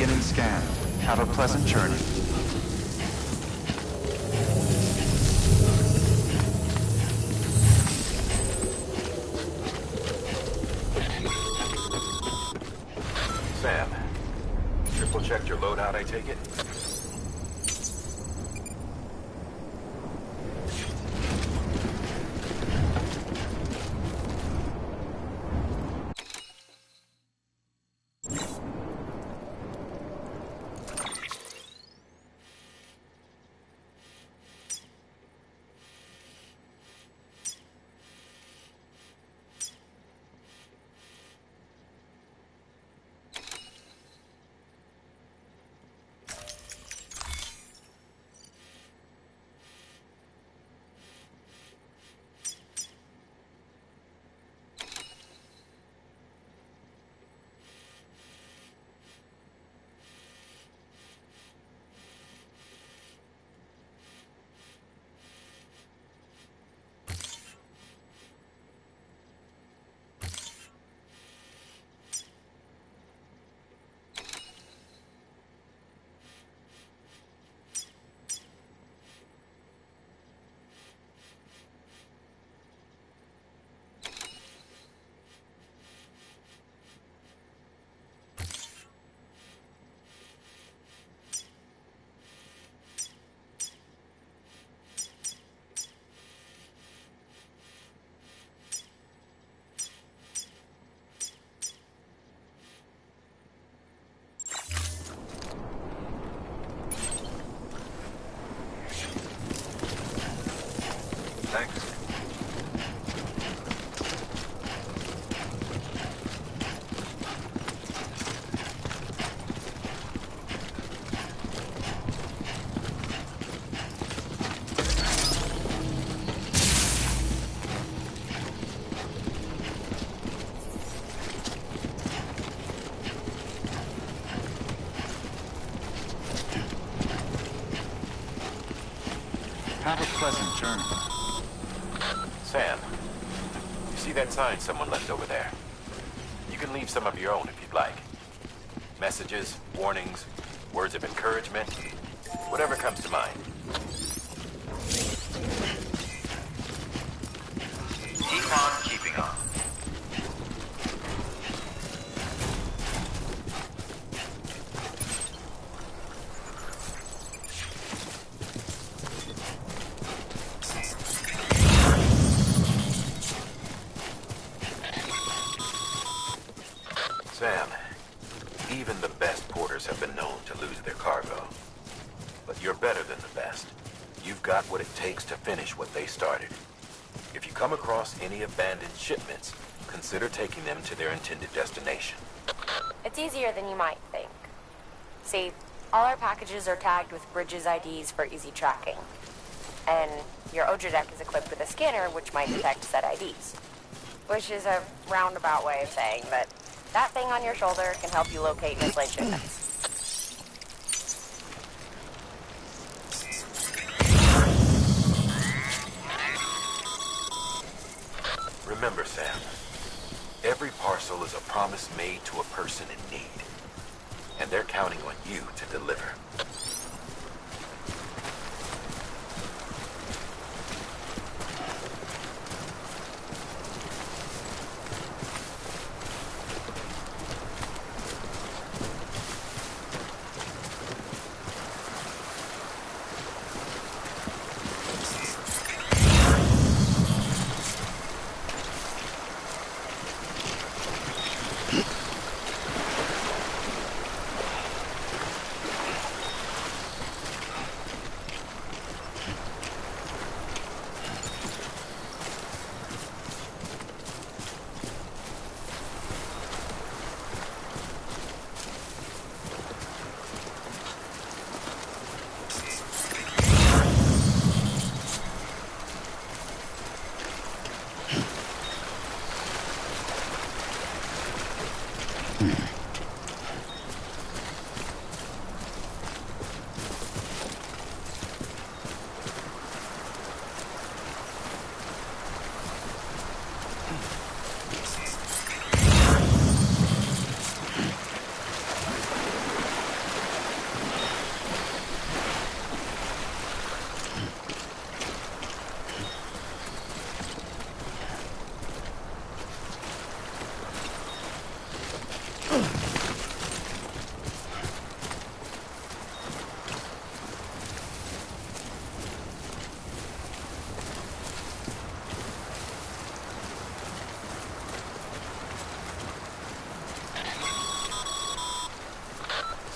beginning scan. Have a pleasant journey. Sam, triple checked your loadout, I take it? Thanks. Have a pleasant journey. Sam, you see that sign someone left over there? You can leave some of your own if you'd like. Messages, warnings, words of encouragement, whatever comes to mind. Keep on keeping on. Sam, even the best porters have been known to lose their cargo. But you're better than the best. You've got what it takes to finish what they started. If you come across any abandoned shipments, consider taking them to their intended destination. It's easier than you might think. See, all our packages are tagged with Bridges IDs for easy tracking. And your Odra deck is equipped with a scanner which might detect said IDs. Which is a roundabout way of saying that that thing on your shoulder can help you locate mislaid shipments. Remember, Sam, every parcel is a promise made to a person in need. And they're counting on you to deliver.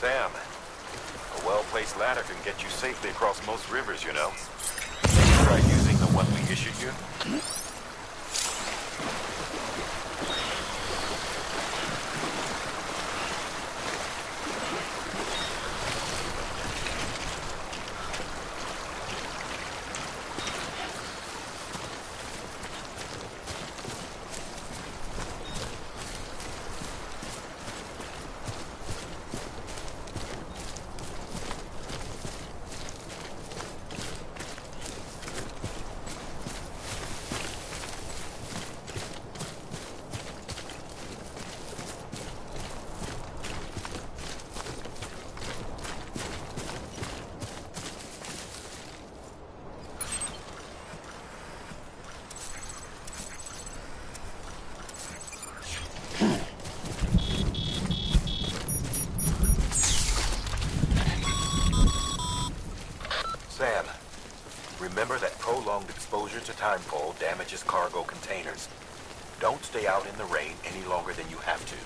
Sam, a well-placed ladder can get you safely across most rivers, you know. Maybe try using the one we issued you? Sam, remember that prolonged exposure to timefall damages cargo containers. Don't stay out in the rain any longer than you have to.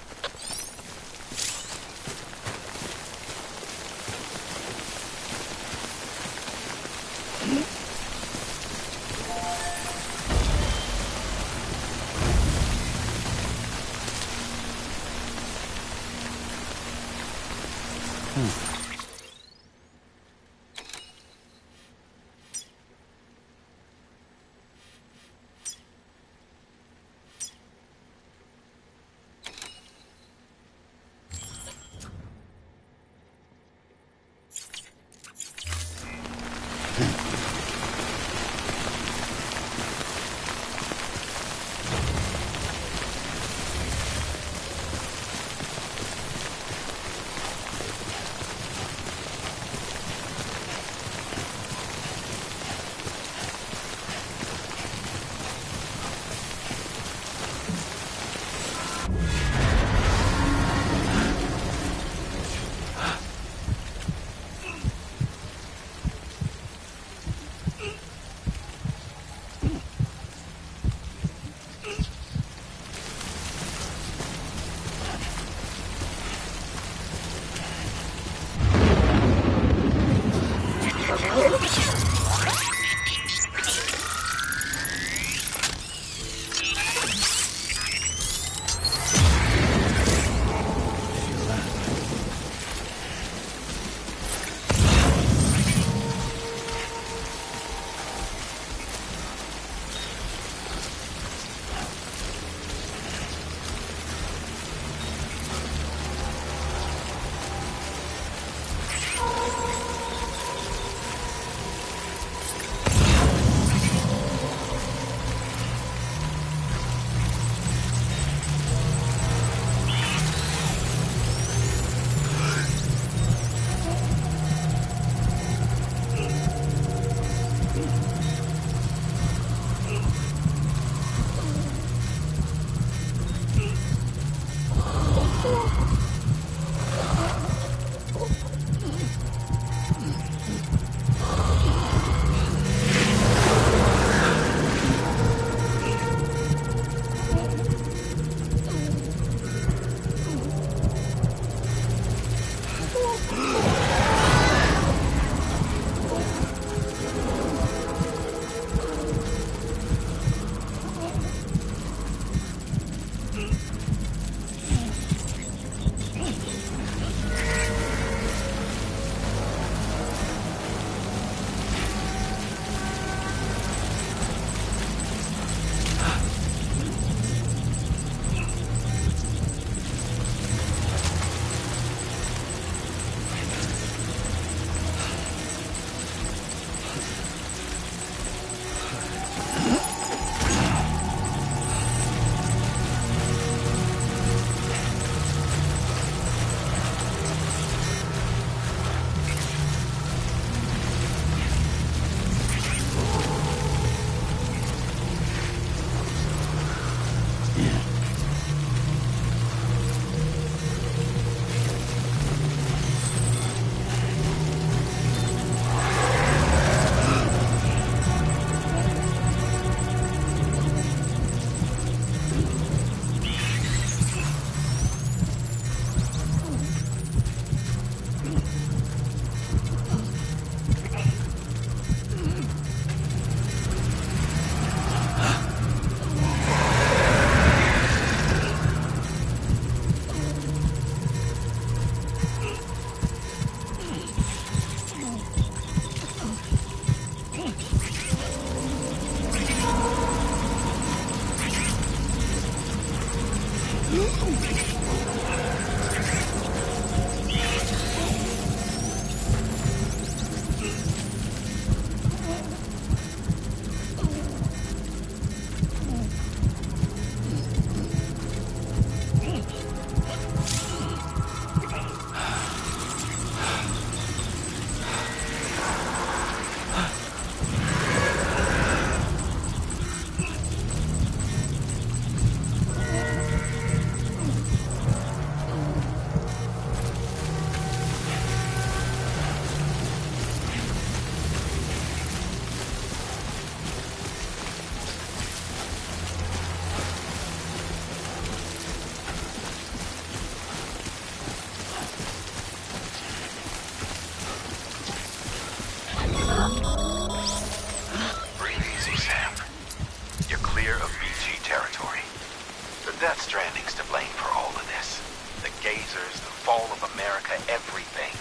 Standin's to blame for all of this. The gazers, the fall of America, everything.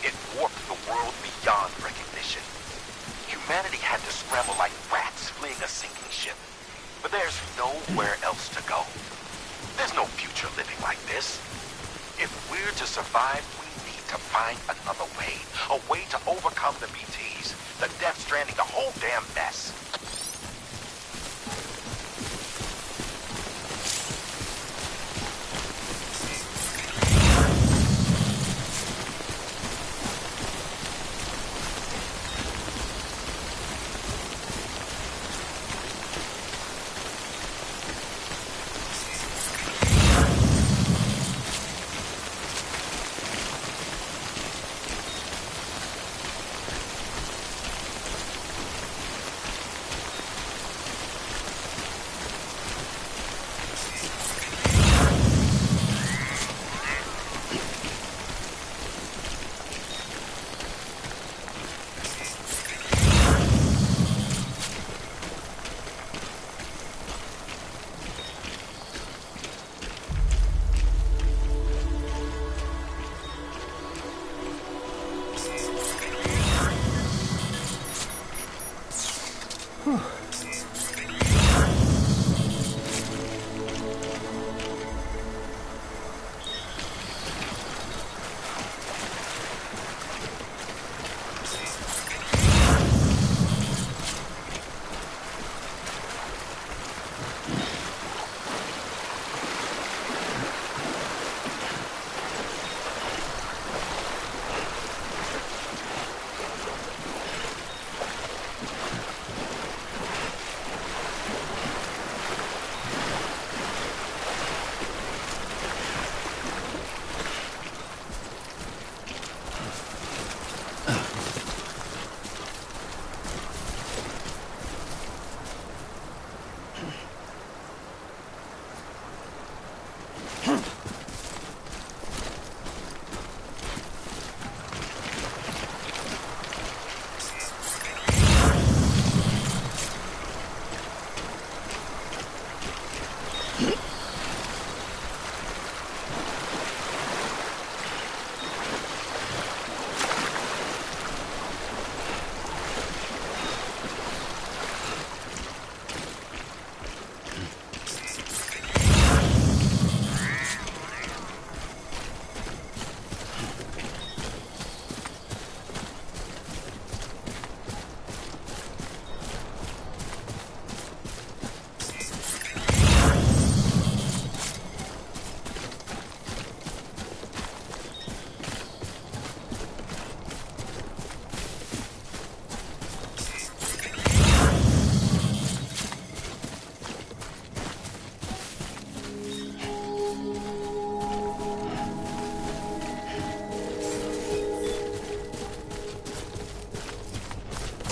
It warped the world beyond recognition. Humanity had to scramble like rats fleeing a sinking ship. But there's nowhere else to go. There's no future living like this. If we're to survive, we need to find another way. A way to overcome the BTs, the Death Stranding, the whole damn mess.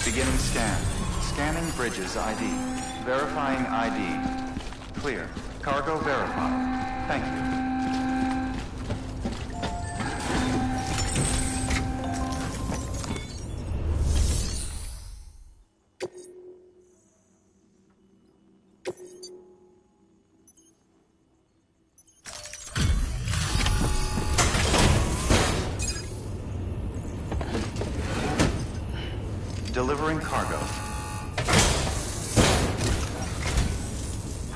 Beginning scan. Scanning bridges ID. Verifying ID. Clear. Cargo verified. Thank you. Delivering cargo.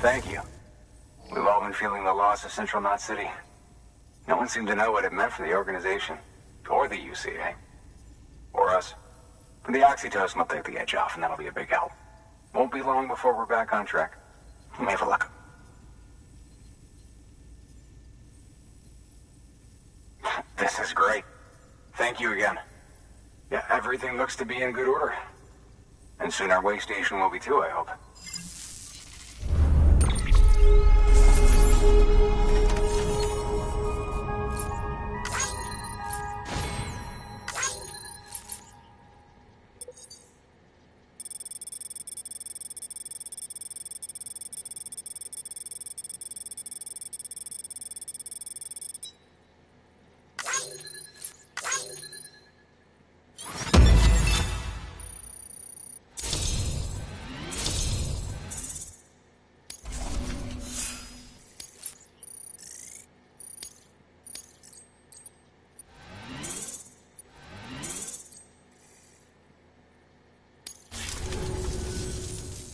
Thank you. We've all been feeling the loss of Central Knot City. No one seemed to know what it meant for the organization. Or the UCA. Or us. But the oxytocin will take the edge off, and that'll be a big help. Won't be long before we're back on track. Let me have a look. This is great. Thank you again. Yeah, everything looks to be in good order. And soon our way station will be too, I hope.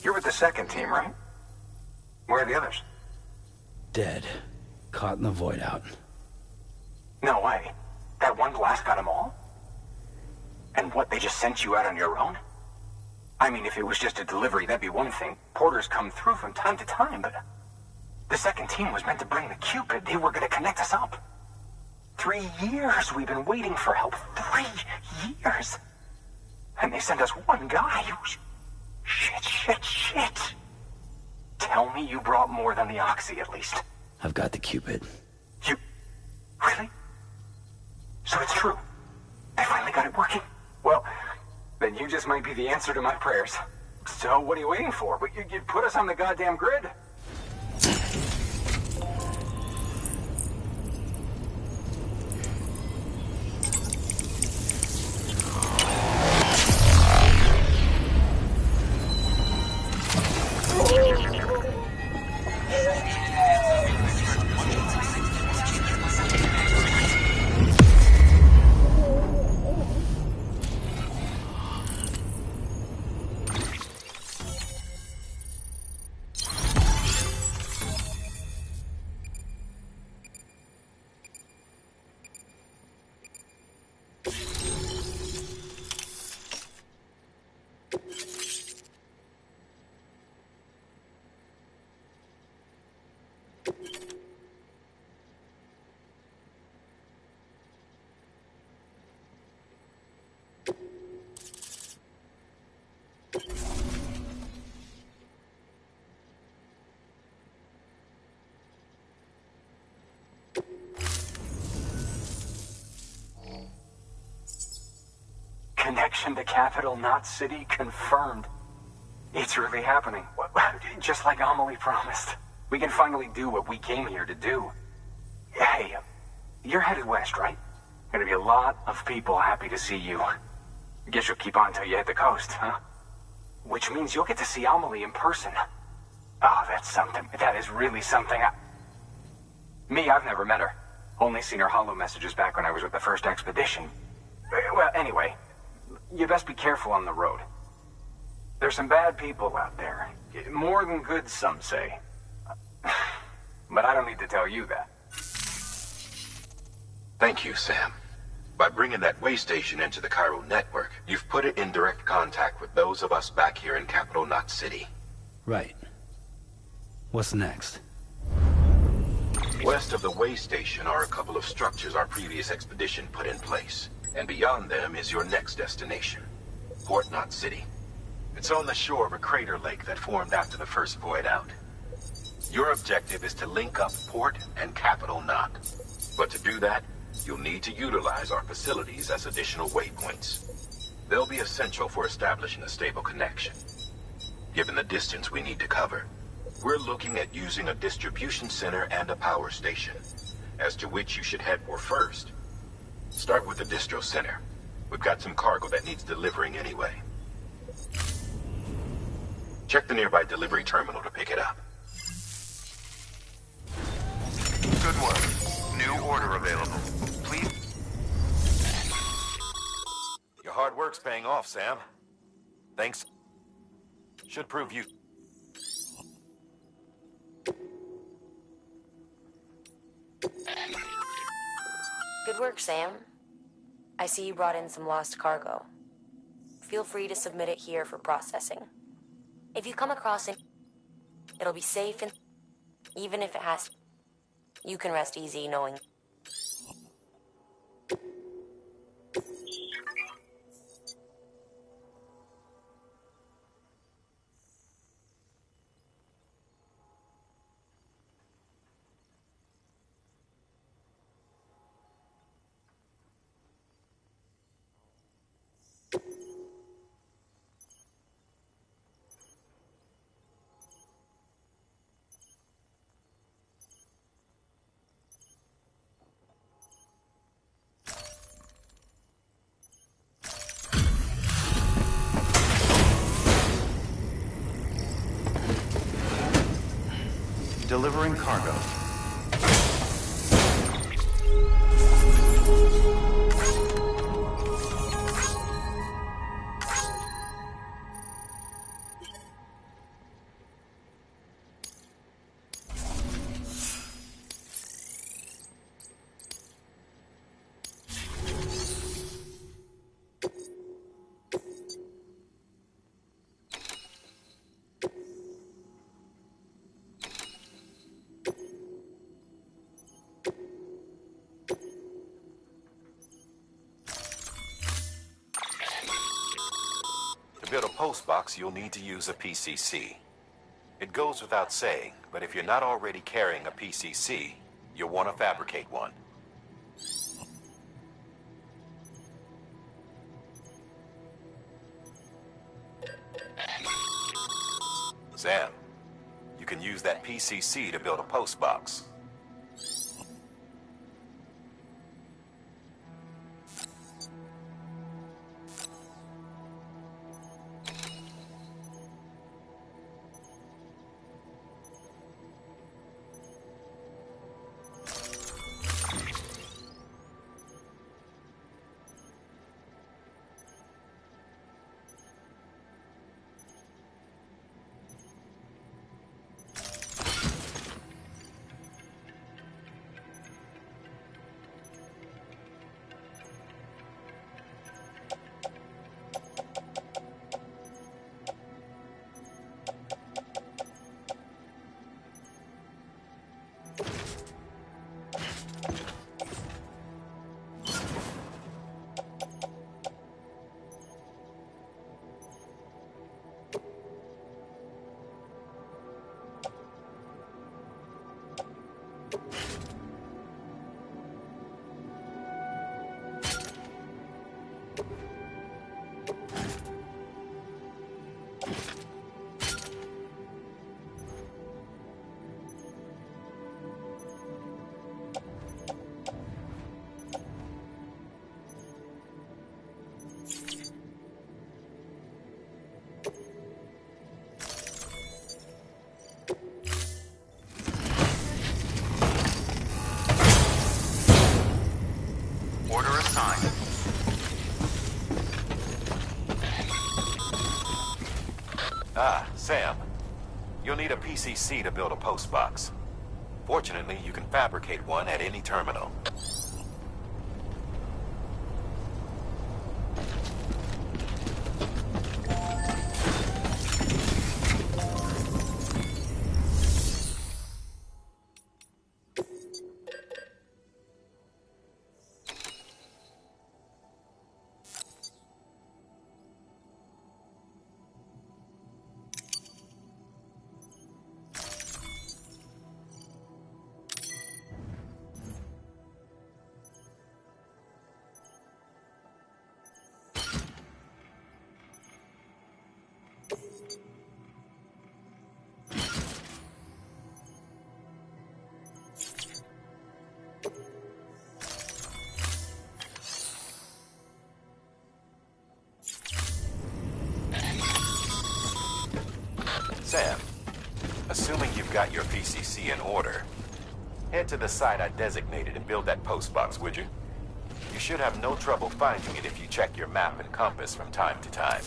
You're with the second team, right? Where are the others? Dead. Caught in the void out. No way. That one blast got them all? And what, they just sent you out on your own? I mean, if it was just a delivery, that'd be one thing. Porters come through from time to time, but... The second team was meant to bring the Cupid. They were gonna connect us up. 3 years we've been waiting for help. 3 years! And they sent us one guy. Shit. Tell me you brought more than the Oxy, at least. I've got the Cupid. You... Really? So it's true. They finally got it working. Well, then you just might be the answer to my prayers. So what are you waiting for? But you put us on the goddamn grid. Connection to Capital Knot City confirmed. It's really happening. Just like Amelie promised. We can finally do what we came here to do. Hey, you're headed west, right? Gonna be a lot of people happy to see you. Guess you'll keep on till you hit the coast, huh? Which means you'll get to see Amelie in person. Oh, that's something. That is really something. Me, I've never met her. Only seen her holo messages back when I was with the first expedition. Well, anyway, you best be careful on the road. There's some bad people out there. More than good, some say. But I don't need to tell you that. Thank you, Sam. By bringing that way station into the Cairo network, you've put it in direct contact with those of us back here in Capital Knot City. Right. What's next? West of the way station are a couple of structures our previous expedition put in place. And beyond them is your next destination, Port Knot City. It's on the shore of a crater lake that formed after the first void out. Your objective is to link up Port and Capital Knot. But to do that, you'll need to utilize our facilities as additional waypoints. They'll be essential for establishing a stable connection. Given the distance we need to cover, we're looking at using a distribution center and a power station, as to which you should head for first. Start with the distro center. We've got some cargo that needs delivering anyway. Check the nearby delivery terminal to pick it up. Good work. New order available. Please. Your hard work's paying off, Sam. Thanks. Should prove you. Good work, Sam. I see you brought in some lost cargo. Feel free to submit it here for processing. If you come across it, it'll be safe and even if it has... You can rest easy knowing... Delivering cargo. To build a postbox, you'll need to use a PCC. It goes without saying, but if you're not already carrying a PCC, you'll want to fabricate one. Sam, you can use that PCC to build a postbox. Order assigned. Sam, you'll need a PCC to build a postbox. Fortunately, you can fabricate one at any terminal. Sam, assuming you've got your PCC in order, head to the site I designated and build that postbox, would you? You should have no trouble finding it if you check your map and compass from time to time.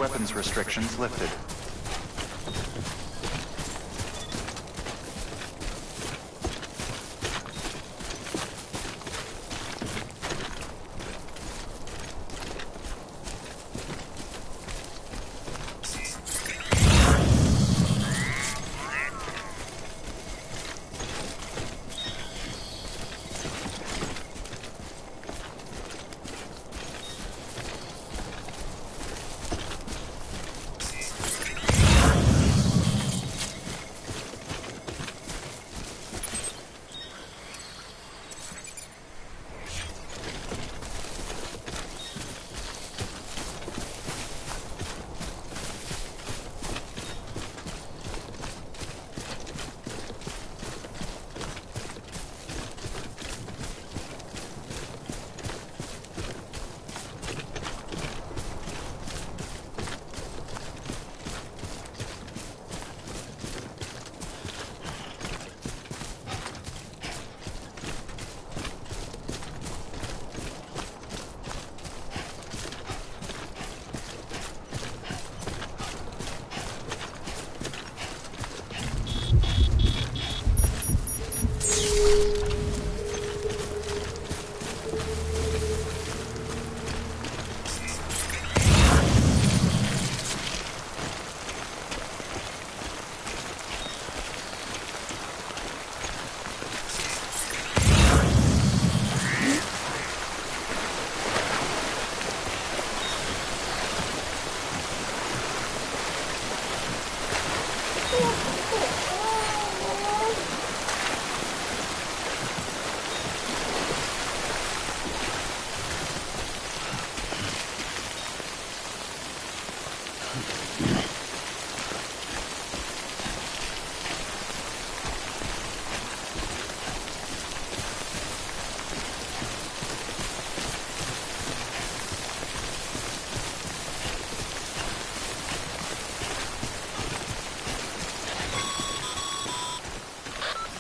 weapons restrictions lifted.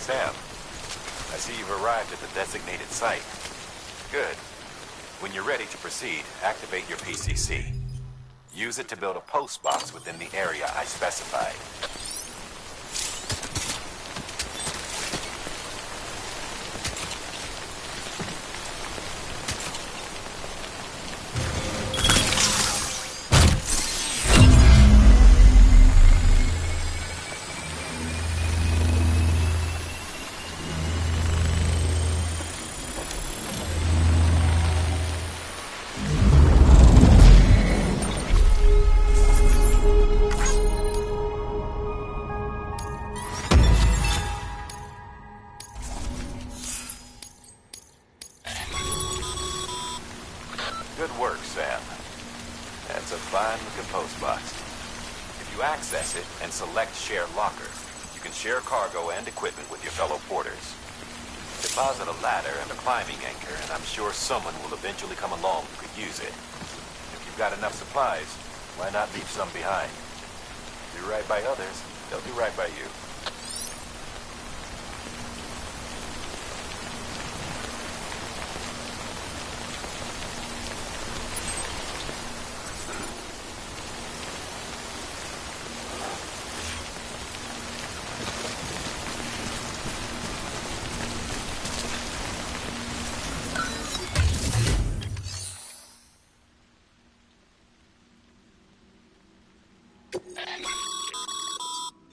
Sam, I see you've arrived at the designated site. Good. When you're ready to proceed, activate your PCC. Use it to build a post box within the area I specified. Good work, Sam. That's a fine-looking post box. If you access it and select Share Locker, you can share cargo and equipment with your fellow porters. Deposit a ladder and a climbing anchor, and I'm sure someone will eventually come along who could use it. If you've got enough supplies, why not leave some behind? Do right by others, they'll do right by you.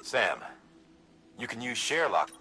Sam, you can use Share Lock.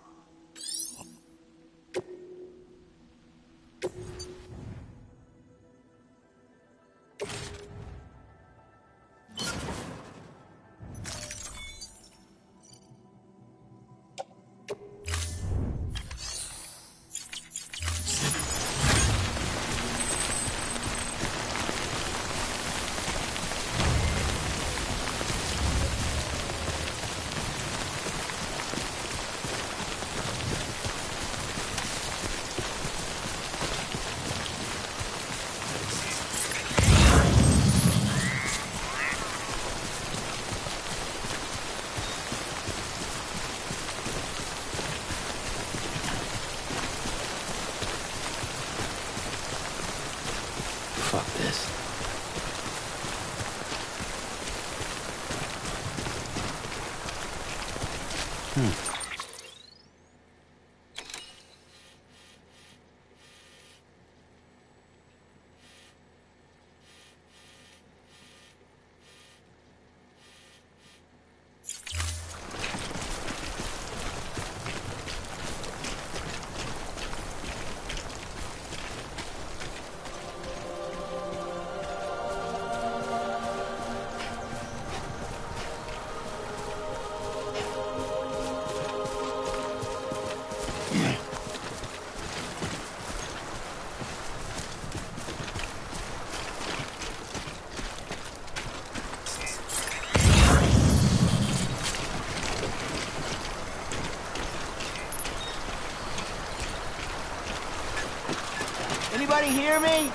Anybody hear me?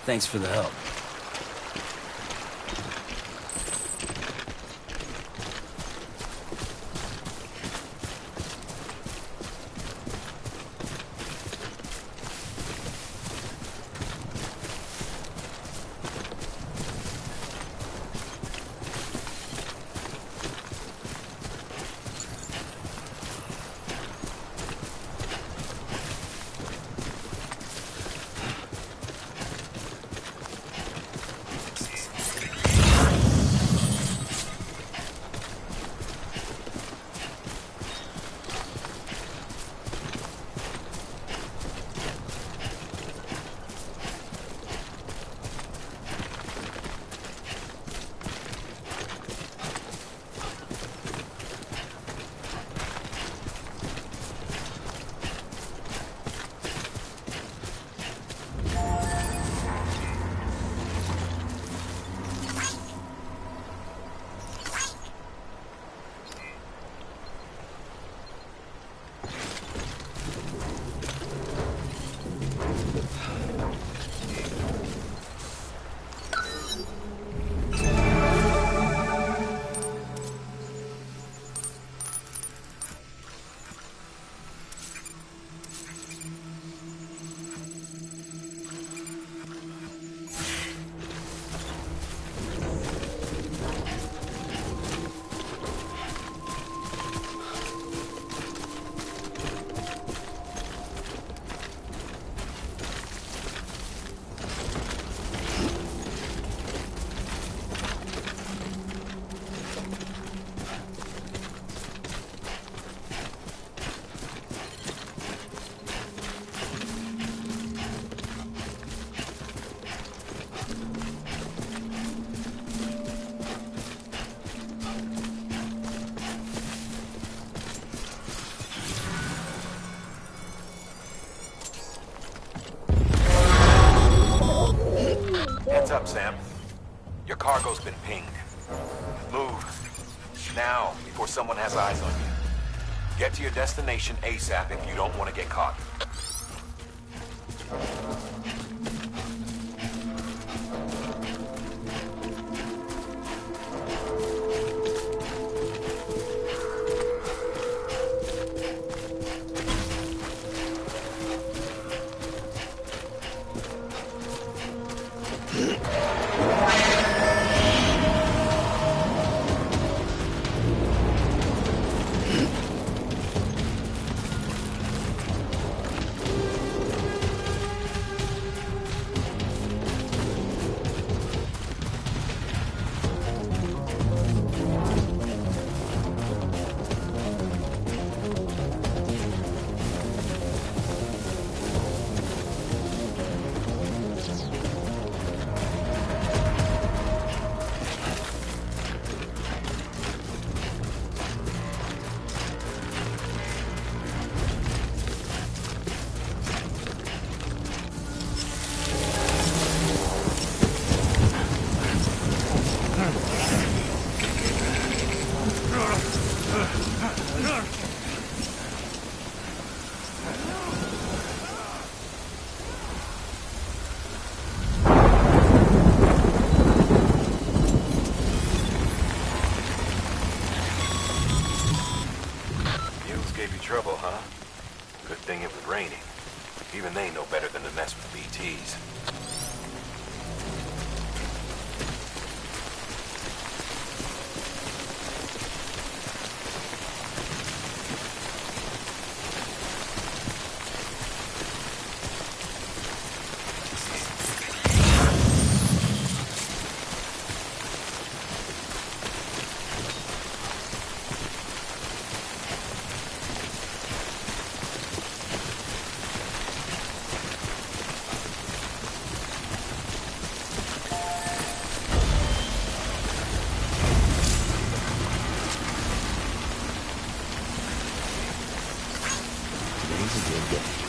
Thanks for the help. Heads up, Sam. Your cargo's been pinged. Move. Now, before someone has eyes on you. Get to your destination ASAP if you don't want to get caught. Trouble, huh? Good thing it was raining. Even they know better than to mess with BTs. He's a good guy.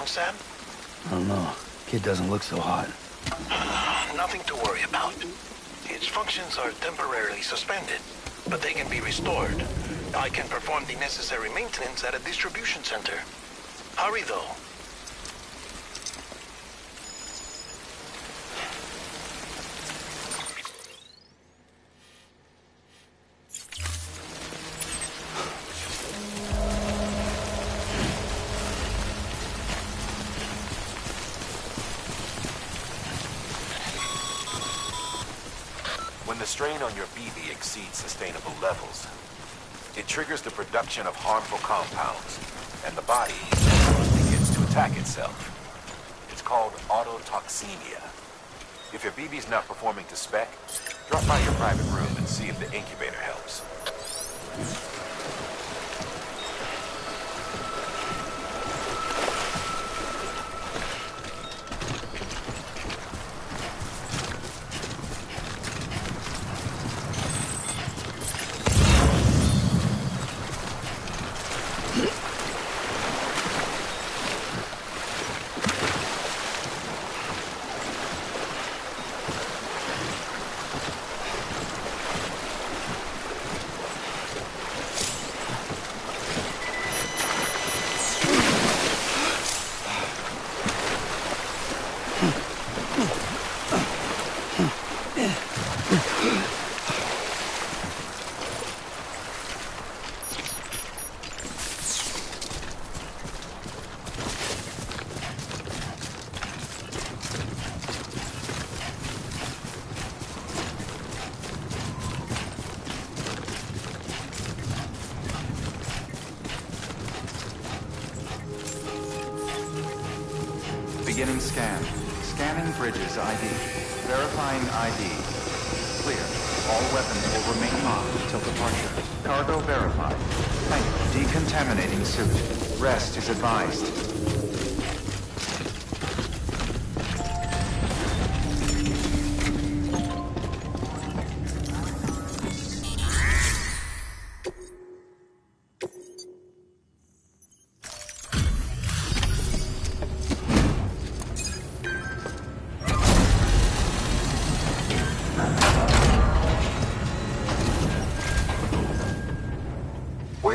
Sam? I don't know. Kid doesn't look so hot. Nothing to worry about. Its functions are temporarily suspended, but they can be restored. I can perform the necessary maintenance at a distribution center. Hurry, though. When the strain on your BB exceeds sustainable levels, it triggers the production of harmful compounds, and the body begins to attack itself. It's called autotoxemia. If your BB's not performing to spec, drop by your private room and see if the incubator helps. Beginning scan. Scanning bridges ID. Verifying ID. Clear. All weapons will remain locked until departure. Cargo verified. Thank you. Decontaminating suit. Rest is advised.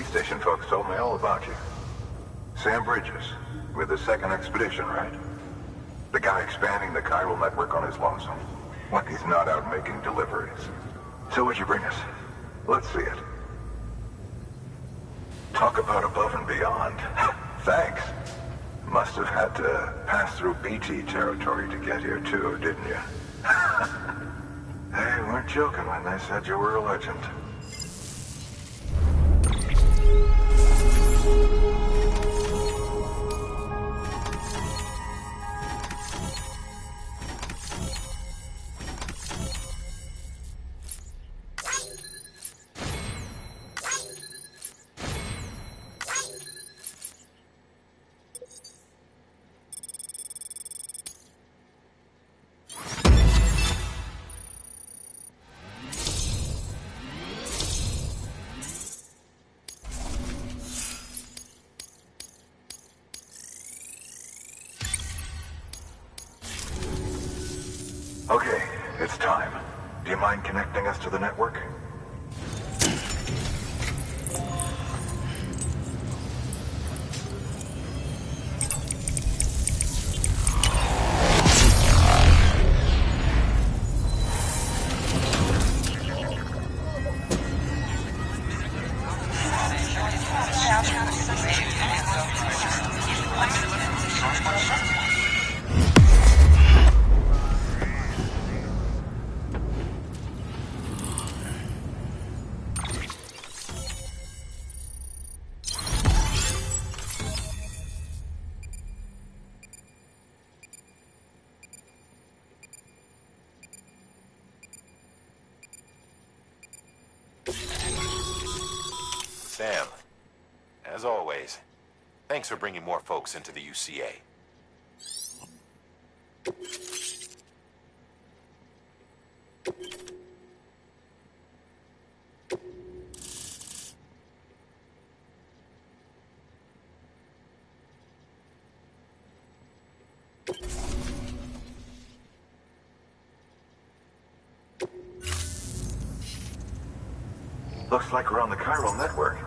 Station folks told me all about you. Sam Bridges, with the second expedition, right? The guy expanding the chiral network on his lonesome. When he's not out making deliveries. So what'd you bring us? Let's see it. Talk about above and beyond. Thanks. Must have had to pass through BT territory to get here too, didn't you? They weren't joking when they said you were a legend. Okay, it's time. Do you mind connecting us to the network? Sam, as always, thanks for bringing more folks into the UCA. Looks like we're on the chiral network.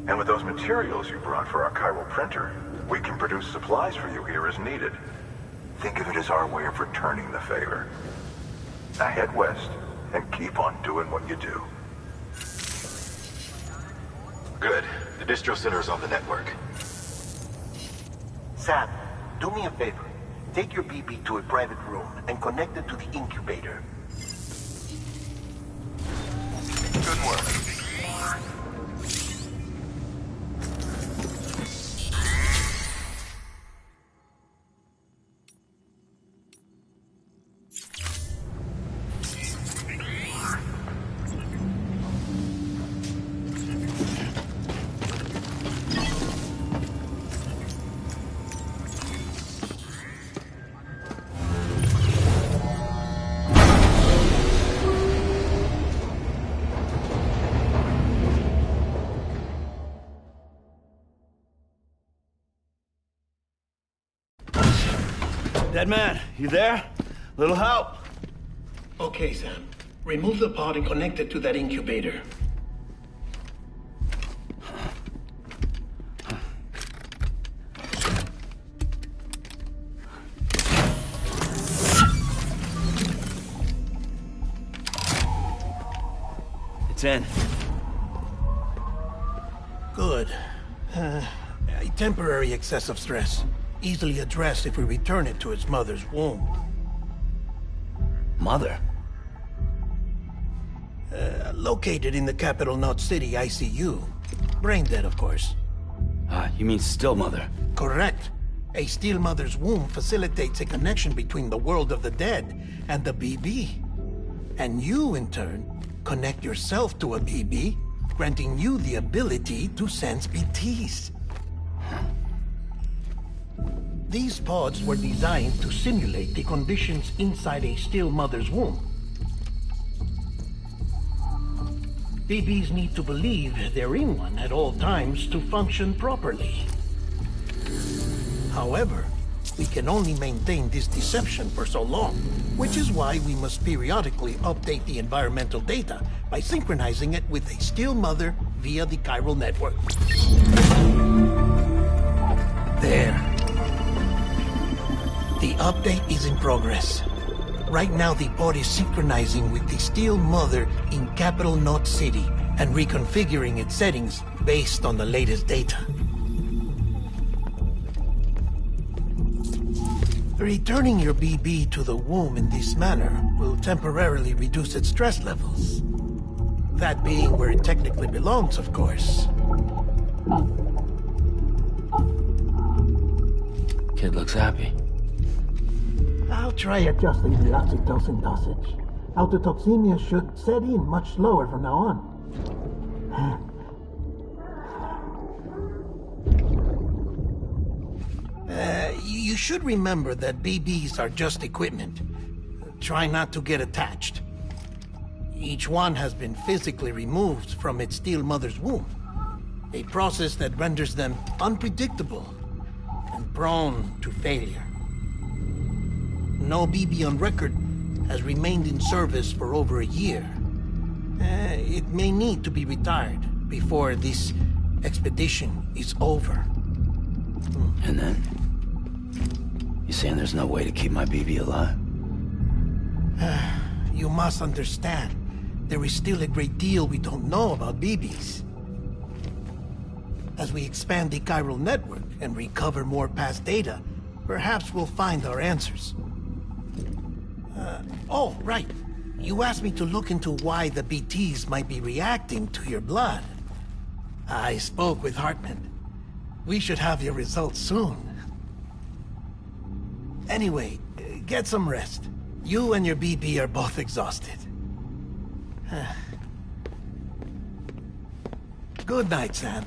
And with those materials you brought for our chiral printer, we can produce supplies for you here as needed. Think of it as our way of returning the favor. Now head west and keep on doing what you do. Good. The distro center is on the network. Sam, do me a favor. Take your BB to a private room and connect it to the incubator. Madman, you there? Little help? Okay, Sam. Remove the pod and connect it to that incubator. It's in. Good. A temporary excess of stress. Easily addressed if we return it to its mother's womb. Mother? Located in the capital Knot City ICU. Brain dead, of course. You mean still mother? Correct. A still mother's womb facilitates a connection between the world of the dead and the BB. And you, in turn, connect yourself to a BB, granting you the ability to sense BTs. These pods were designed to simulate the conditions inside a still mother's womb. BBs need to believe they're in one at all times to function properly. However, we can only maintain this deception for so long, which is why we must periodically update the environmental data by synchronizing it with a still mother via the chiral network. There. The update is in progress. Right now, the pod is synchronizing with the still mother in capital Knot City and reconfiguring its settings based on the latest data. Returning your BB to the womb in this manner will temporarily reduce its stress levels. That being where it technically belongs, of course. Kid looks happy. I'll try adjusting the oxytocin dosage. Autotoxemia should set in much slower from now on. You should remember that BBs are just equipment. Try not to get attached. Each one has been physically removed from its still mother's womb. A process that renders them unpredictable and prone to failure. No BB on record has remained in service for over a year. It may need to be retired before this expedition is over. And then? You saying there's no way to keep my BB alive? You must understand, there is still a great deal we don't know about BBs. As we expand the chiral network and recover more past data, perhaps we'll find our answers. Oh, right. You asked me to look into why the BTs might be reacting to your blood. I spoke with Hartman. We should have your results soon. Anyway, get some rest. You and your BB are both exhausted. Good night, Sam.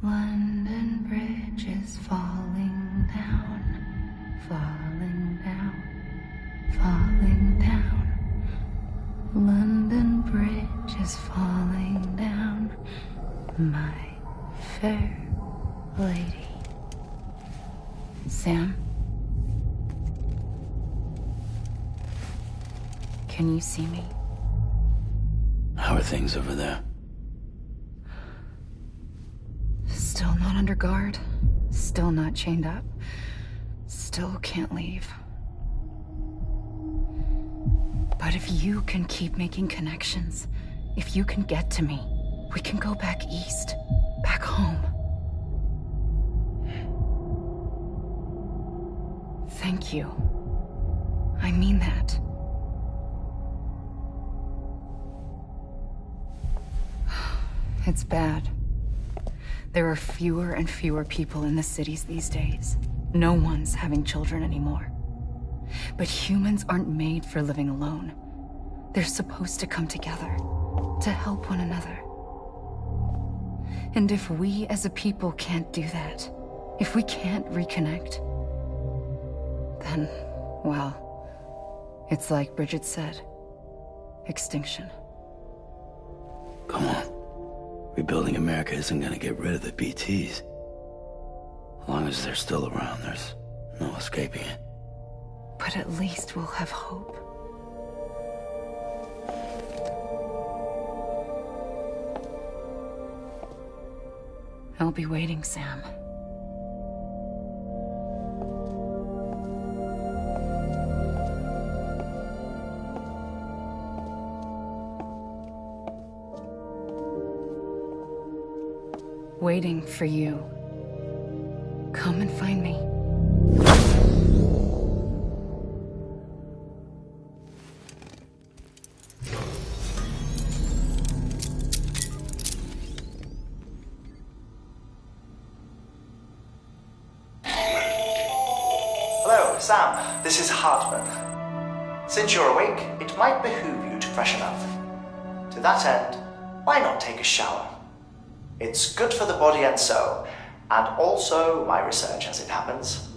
London Bridge is falling down, falling down, falling down. London Bridge is falling down, my fair lady. Sam? Can you see me? How are things over there? Still not under guard. Still not chained up. Still can't leave. But if you can keep making connections, if you can get to me, we can go back east. Back home. Thank you. I mean that. It's bad. There are fewer and fewer people in the cities these days. No one's having children anymore. But humans aren't made for living alone. They're supposed to come together, to help one another. And if we as a people can't do that, if we can't reconnect, then, well, it's like Bridget said, extinction. Come on. Rebuilding America isn't gonna get rid of the BTs. As long as they're still around, there's no escaping it. But at least we'll have hope. I'll be waiting, Sam. Waiting for you. Come and find me. Hello, Sam. This is Hartman. Since you're awake, it might behoove you to freshen up. To that end, why not take a shower? It's good for the body and soul, and also my research as it happens.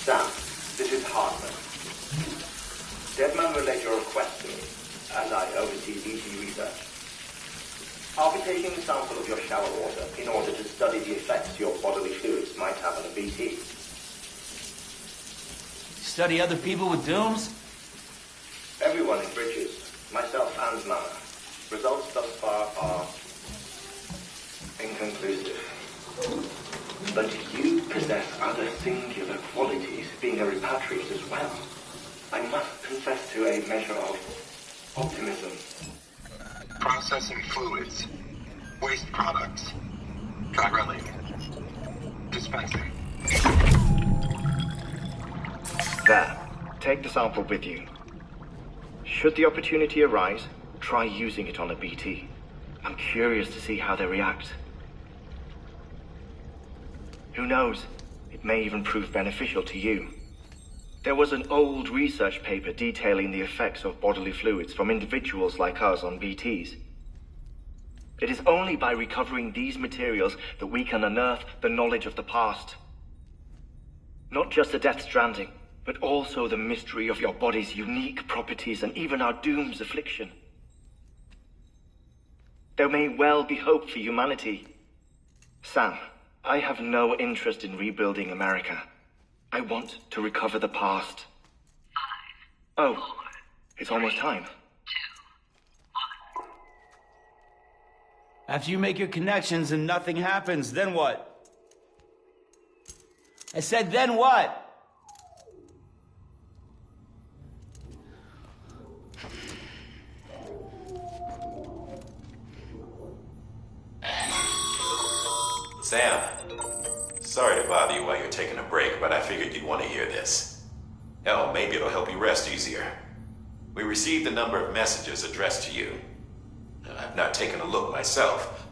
Sam, this is Hartman. Deadman relayed your request to me, and I oversee BT research. I'll be taking a sample of your shower water in order to study the effects your bodily fluids might have on a BT. Study other people with dooms? Everyone in Bridges, myself and Mama. Results thus far are inconclusive. But you possess other singular qualities, being a repatriate as well. I must confess to a measure of optimism. Processing fluids. Waste products. Drilling. Dispensing. There. Take the sample with you. Should the opportunity arise, try using it on a BT. I'm curious to see how they react. Who knows? It may even prove beneficial to you. There was an old research paper detailing the effects of bodily fluids from individuals like us on BTs. It is only by recovering these materials that we can unearth the knowledge of the past. Not just the Death Stranding, but also the mystery of your body's unique properties and even our doom's affliction. There may well be hope for humanity. Sam, I have no interest in rebuilding America. I want to recover the past. 5, 4, it's almost time. 2, 1. After you make your connections and nothing happens, then what? I said, then what? Sam, sorry to bother you while you're taking a break, but I figured you'd want to hear this. Hell, maybe it'll help you rest easier. We received a number of messages addressed to you. I've not taken a look myself,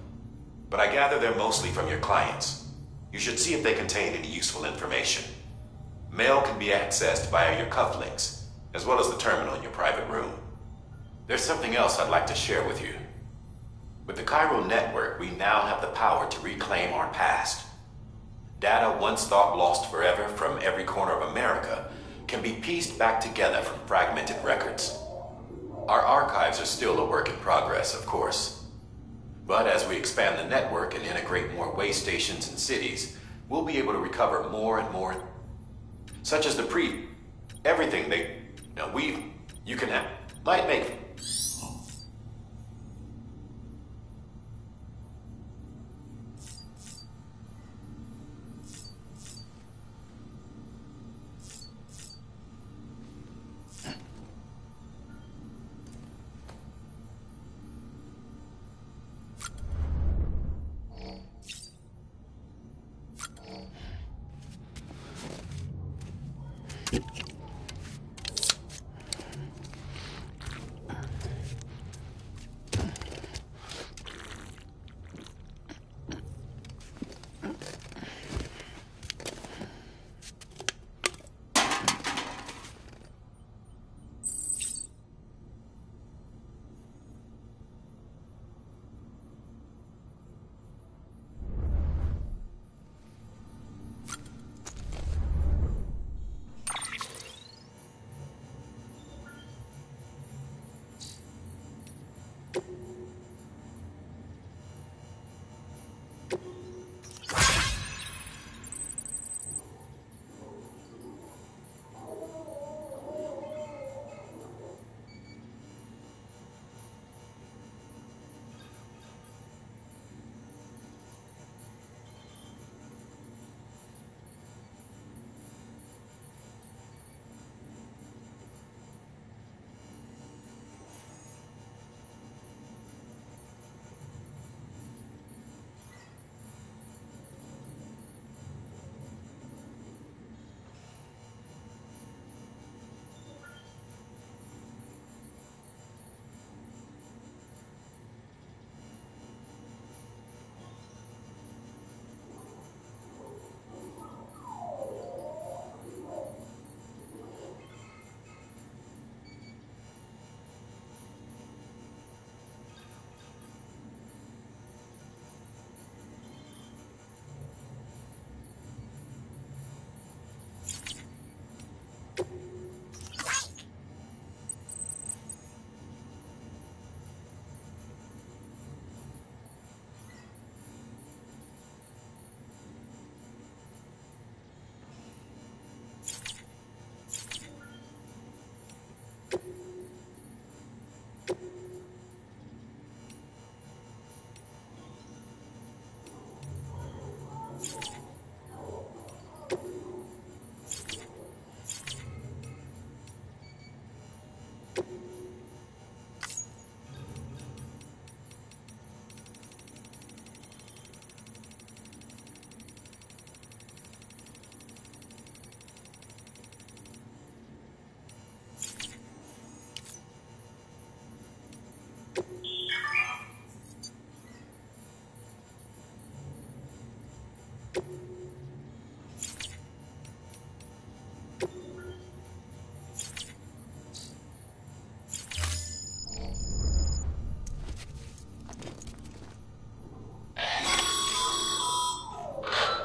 but I gather they're mostly from your clients. You should see if they contain any useful information. Mail can be accessed via your cufflinks, as well as the terminal in your private room. There's something else I'd like to share with you. With the Chiral network, we now have the power to reclaim our past. Data once thought lost forever from every corner of America can be pieced back together from fragmented records. Our archives are still a work in progress, of course. But as we expand the network and integrate more way stations and cities, we'll be able to recover more and more, such as everything you can have, might make.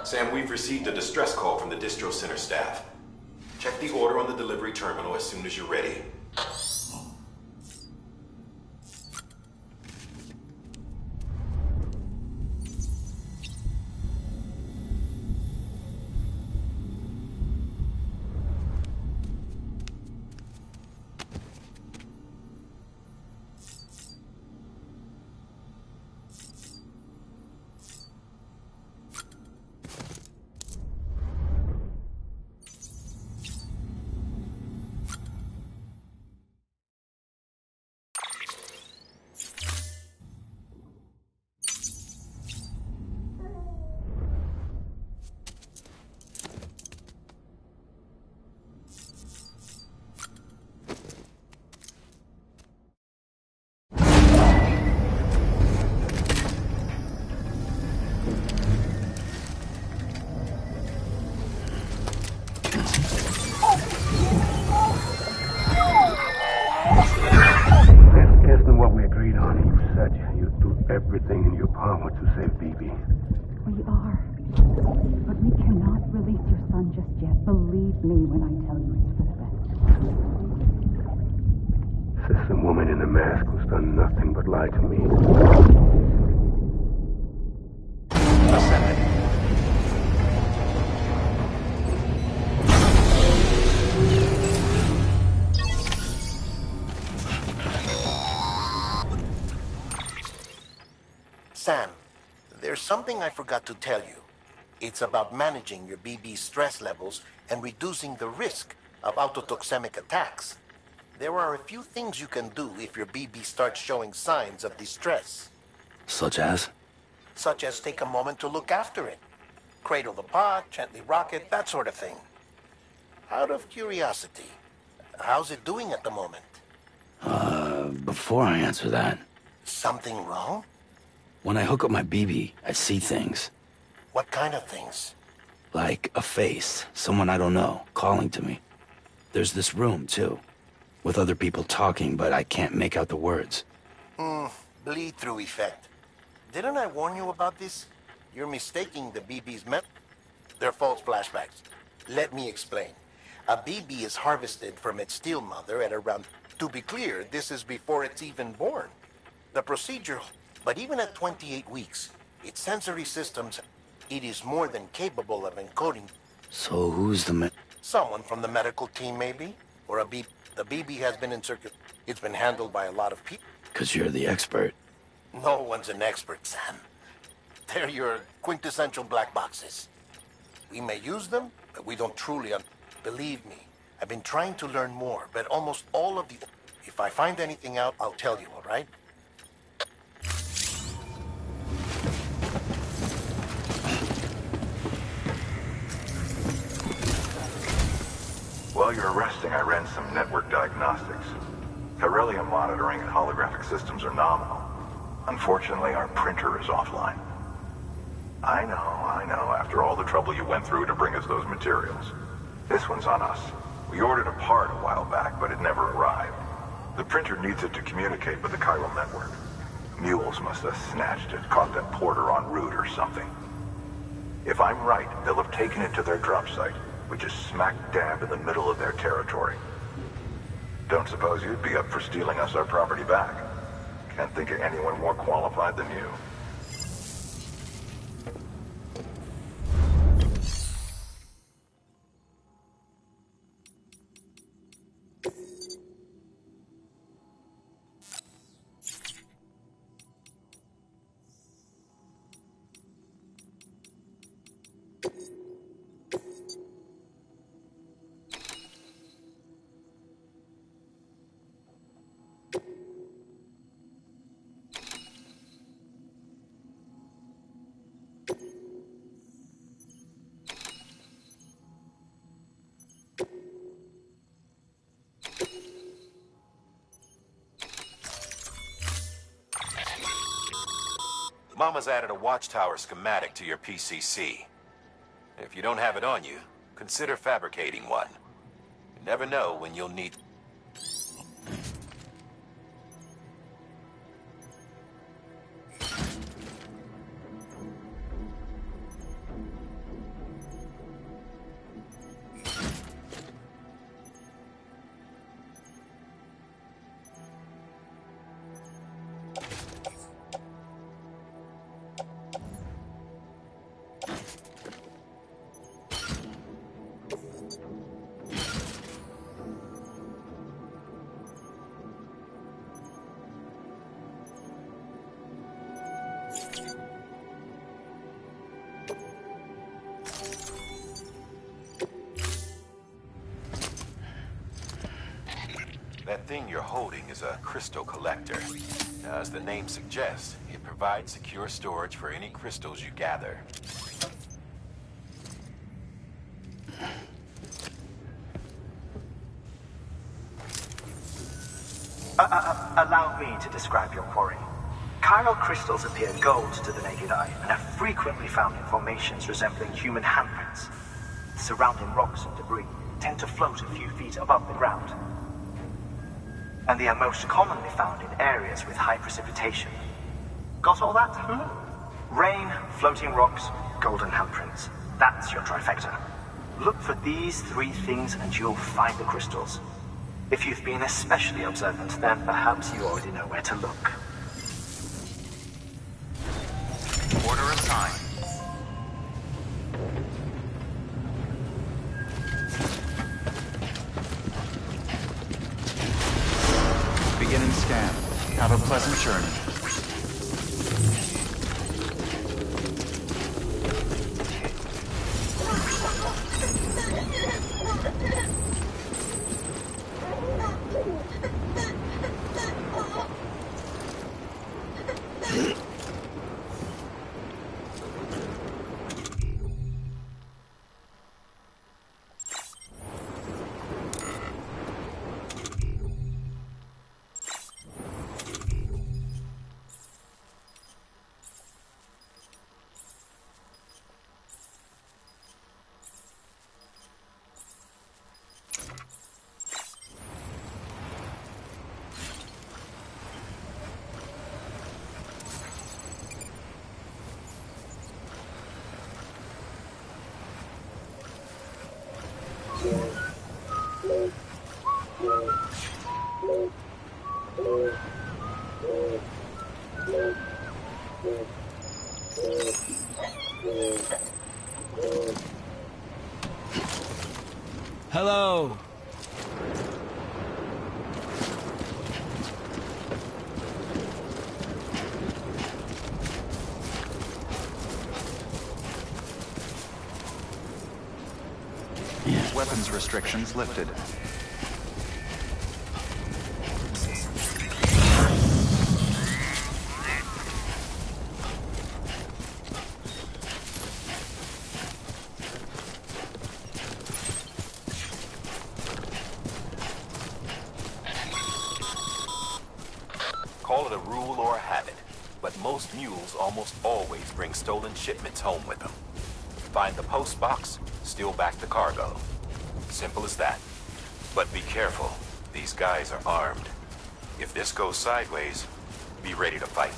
Sam, we've received a distress call from the distro center staff. Check the order on the delivery terminal as soon as you're ready. Everything in your power to save BB. We are. But we cannot release your son just yet. Believe me when I tell you it's for the best. This woman in the mask who's done nothing but lie to me. Sam, there's something I forgot to tell you. It's about managing your BB stress levels and reducing the risk of autotoxemic attacks. There are a few things you can do if your BB starts showing signs of distress. Such as? Such as take a moment to look after it. Cradle the pod, gently rock it, that sort of thing. Out of curiosity, how's it doing at the moment? Before I answer that... Something wrong? When I hook up my BB, I see things. What kind of things? Like a face, someone I don't know, calling to me. There's this room, too, with other people talking, but I can't make out the words. Bleed-through effect. Didn't I warn you about this? You're mistaking the BB's They're false flashbacks. Let me explain. A BB is harvested from its steel mother at around... To be clear, this is before it's even born. The procedure... But even at 28 weeks, its sensory systems... It is more than capable of encoding... So who's the Someone from the medical team, maybe? Or a BB... The BB has been in circuit... It's been handled by a lot of people. 'Cause you're the expert. No one's an expert, Sam. They're your quintessential black boxes. We may use them, but we don't truly Believe me, I've been trying to learn more, but almost all of the... If I find anything out, I'll tell you, all right? While you're resting, I ran some network diagnostics. Beryllium monitoring and holographic systems are nominal. Unfortunately, our printer is offline. I know, after all the trouble you went through to bring us those materials. This one's on us. We ordered a part a while back, but it never arrived. The printer needs it to communicate with the chiral network. Mules must have snatched it, caught that porter en route or something. If I'm right, they'll have taken it to their drop site, which is smack dab in the middle of their territory. Don't suppose you'd be up for stealing us our property back? Can't think of anyone more qualified than you. Mama's added a watchtower schematic to your PCC. If you don't have it on you, consider fabricating one. You never know when you'll need... That thing you're holding is a crystal collector. As the name suggests, it provides secure storage for any crystals you gather. Allow me to describe your quarry. Chiral crystals appear gold to the naked eye and are frequently found in formations resembling human handprints. Surrounding rocks and debris tend to float a few feet above the ground. And they are most commonly found in areas with high precipitation. Got all that? Rain, floating rocks, golden handprints. That's your trifecta. Look for these three things and you'll find the crystals. If you've been especially observant, then perhaps you already know where to look. Order assigned. Beginning scan. Have a pleasant journey. Hello. Weapons restrictions lifted. Call it a rule or a habit, but most mules almost always bring stolen shipments home with them. Find the post box, steal back the cargo. Simple as that. But be careful. These guys are armed. If this goes sideways, be ready to fight.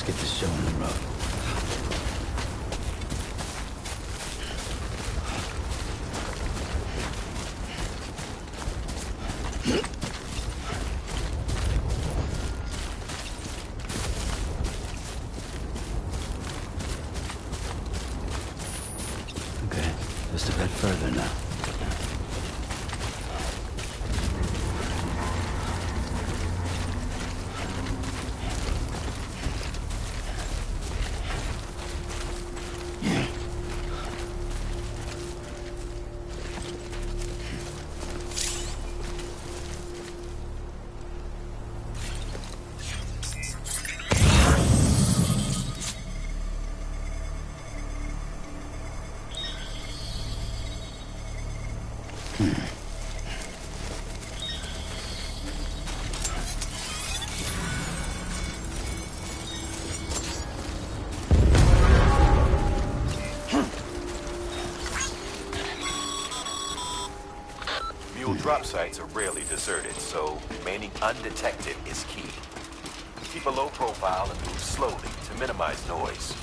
Get this show on the road. Okay, just a bit further now. Drop sites are rarely deserted, so remaining undetected is key. Keep a low profile and move slowly to minimize noise.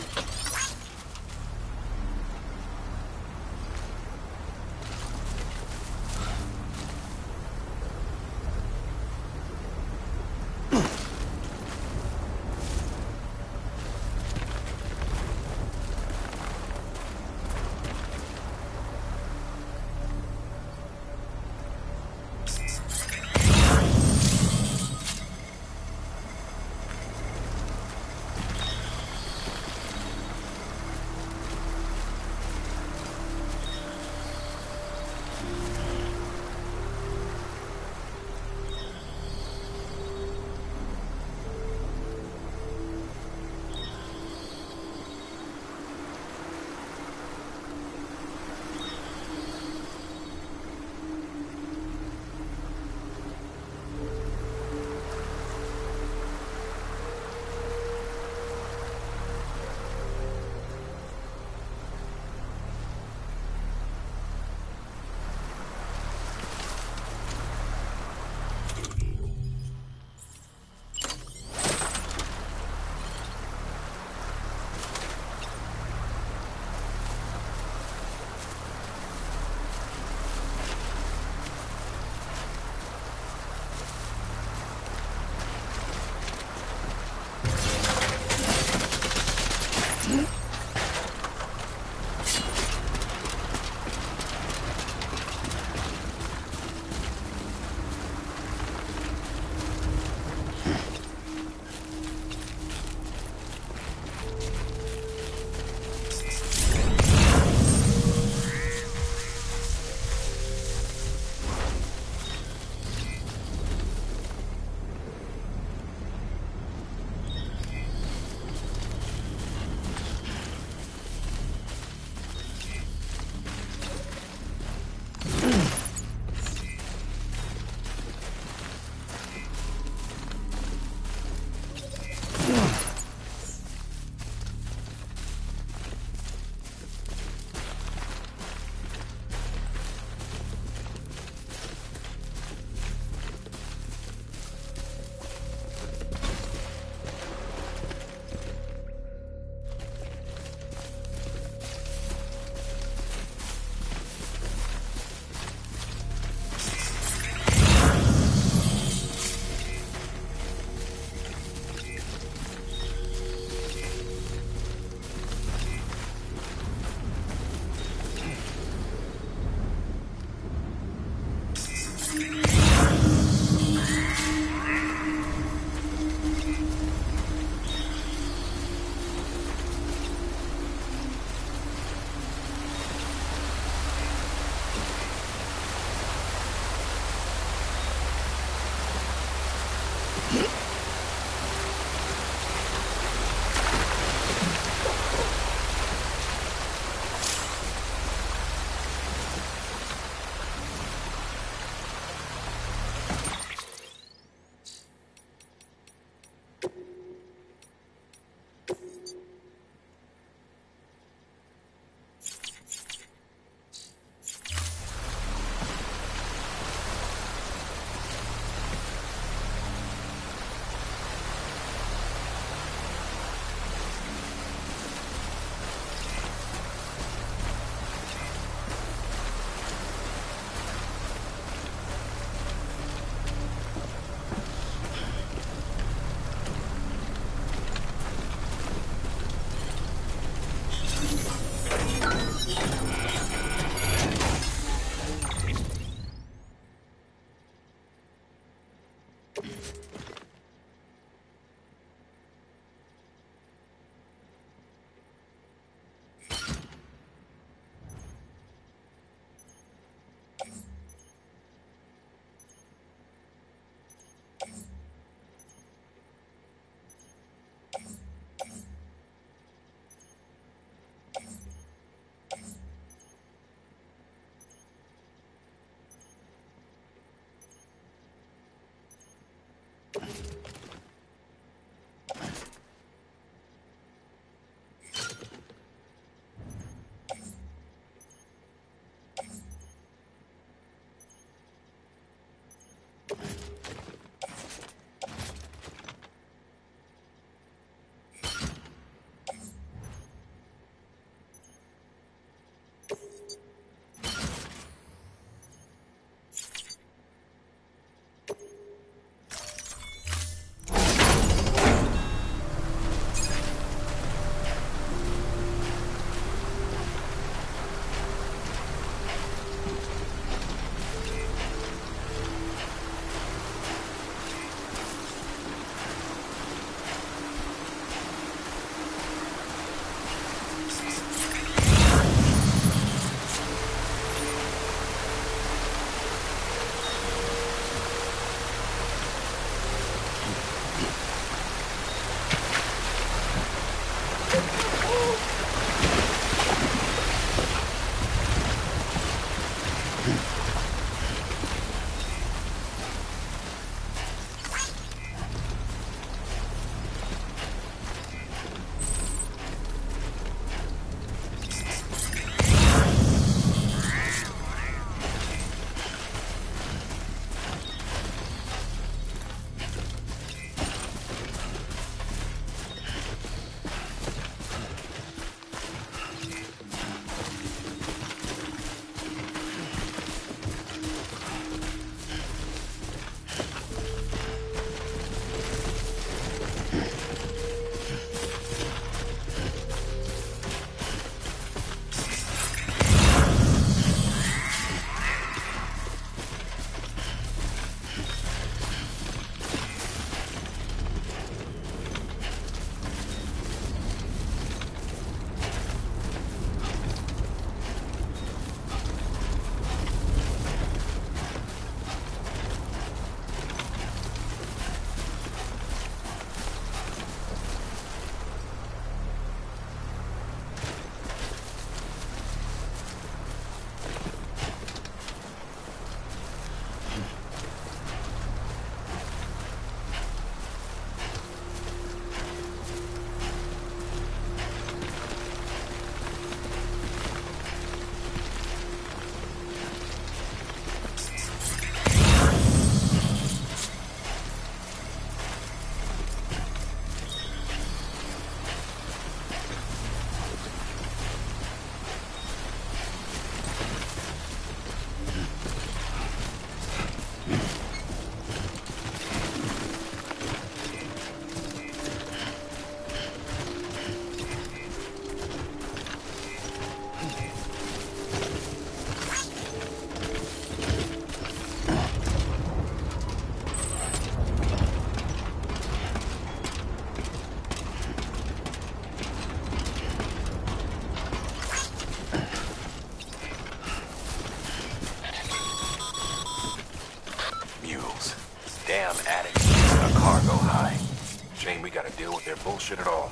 gotta deal with their bullshit at all.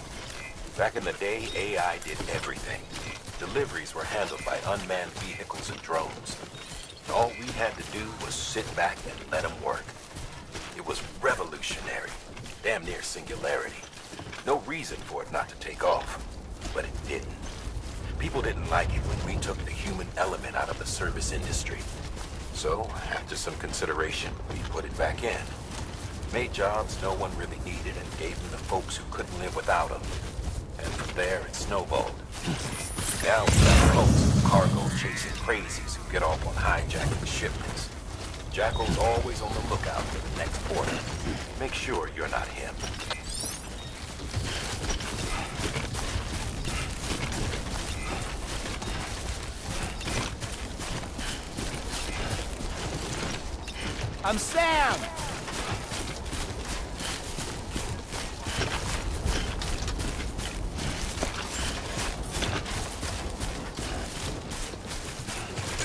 Back in the day, AI did everything. Deliveries were handled by unmanned vehicles and drones. All we had to do was sit back and let them work. It was revolutionary, damn near singularity. No reason for it not to take off, but it didn't. People didn't like it when we took the human element out of the service industry. So, after some consideration, we put it back in. Made jobs no one really needed and gave them to folks who couldn't live without them. And from there, it snowballed. Now we got cults of cargo chasing crazies who get off on hijacking shipments. Jackal's always on the lookout for the next porter. Make sure you're not him. I'm Sam!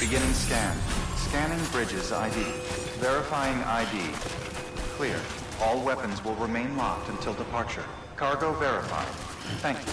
Beginning scan. Scanning bridges ID. Verifying ID. Clear. All weapons will remain locked until departure. Cargo verified. Thank you.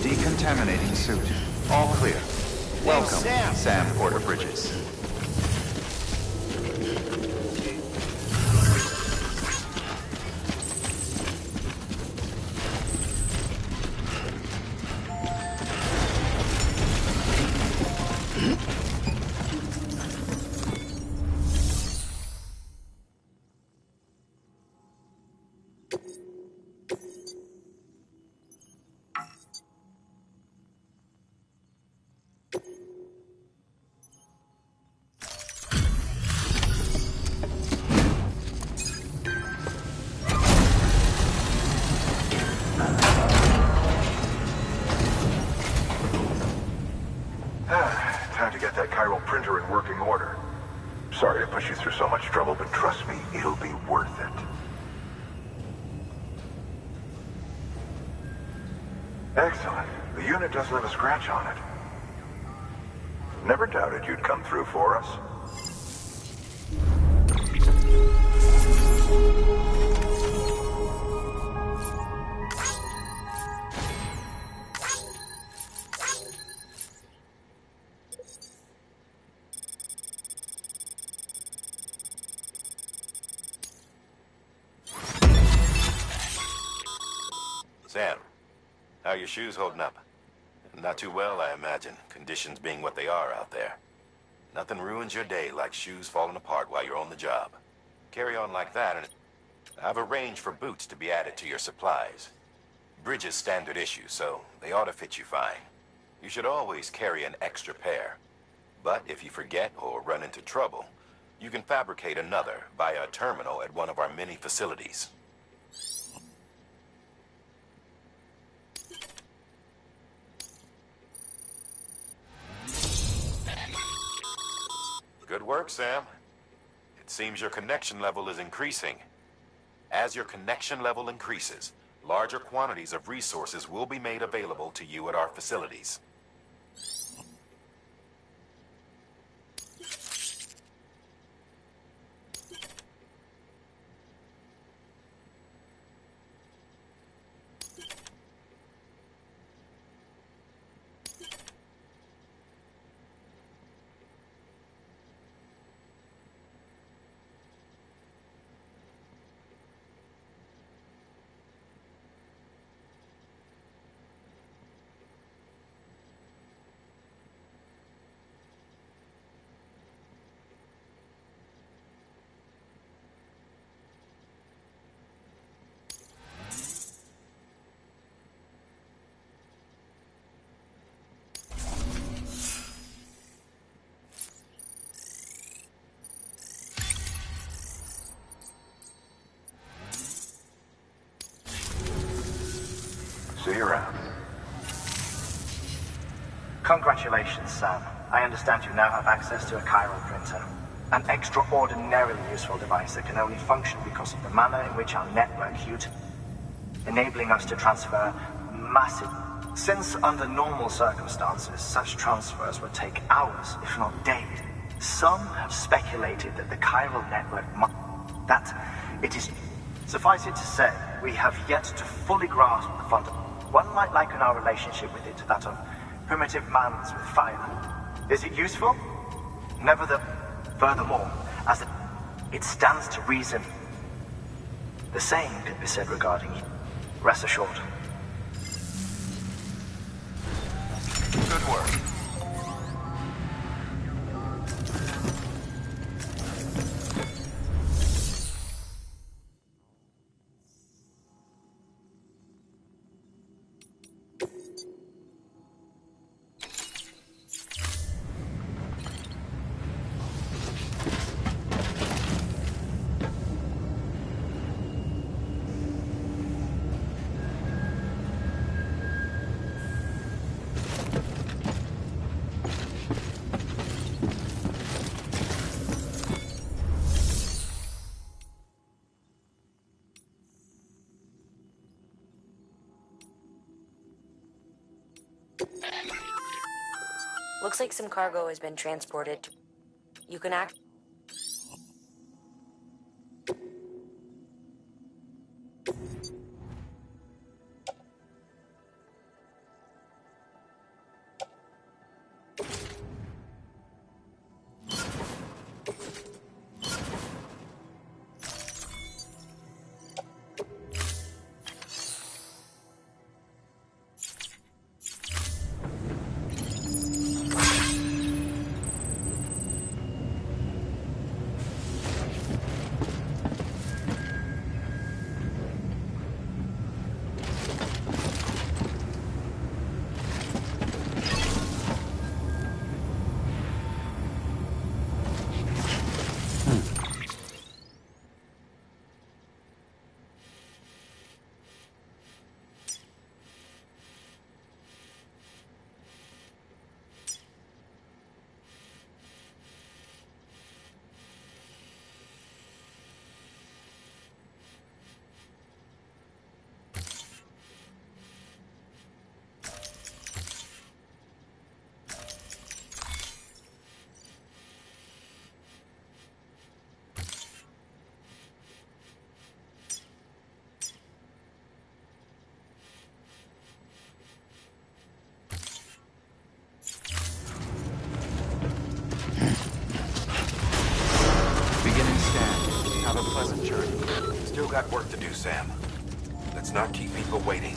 Decontaminating suit. All clear. Welcome, Sam Porter Bridges. Time to get that chiral printer in working order. Sorry to push you through so much trouble, but trust me, it'll be worth it. Excellent. The unit doesn't have a scratch on it. Never doubted you'd come through for us. Sam, how are your shoes holding up? Not too well, I imagine, conditions being what they are out there. Nothing ruins your day like shoes falling apart while you're on the job. Carry on like that, and I've arranged for boots to be added to your supplies. Bridges standard issue, so they ought to fit you fine. You should always carry an extra pair. But if you forget or run into trouble, you can fabricate another via a terminal at one of our many facilities. Good work, Sam. It seems your connection level is increasing. As your connection level increases, larger quantities of resources will be made available to you at our facilities. Congratulations, Sam. I understand you now have access to a chiral printer. An extraordinarily useful device that can only function because of the manner in which our network enabling us to transfer massive. Since under normal circumstances, such transfers would take hours, if not days, some have speculated that the chiral network it is. Suffice it to say, we have yet to fully grasp the fundamental. One might liken our relationship with it to that of primitive man's with fire. Is it useful? Furthermore, as it stands to reason, the same could be said regarding you. Rest assured. Good work. Looks like some cargo has been transported. You can act. Have a pleasant journey. Still got work to do, Sam. Let's not keep people waiting.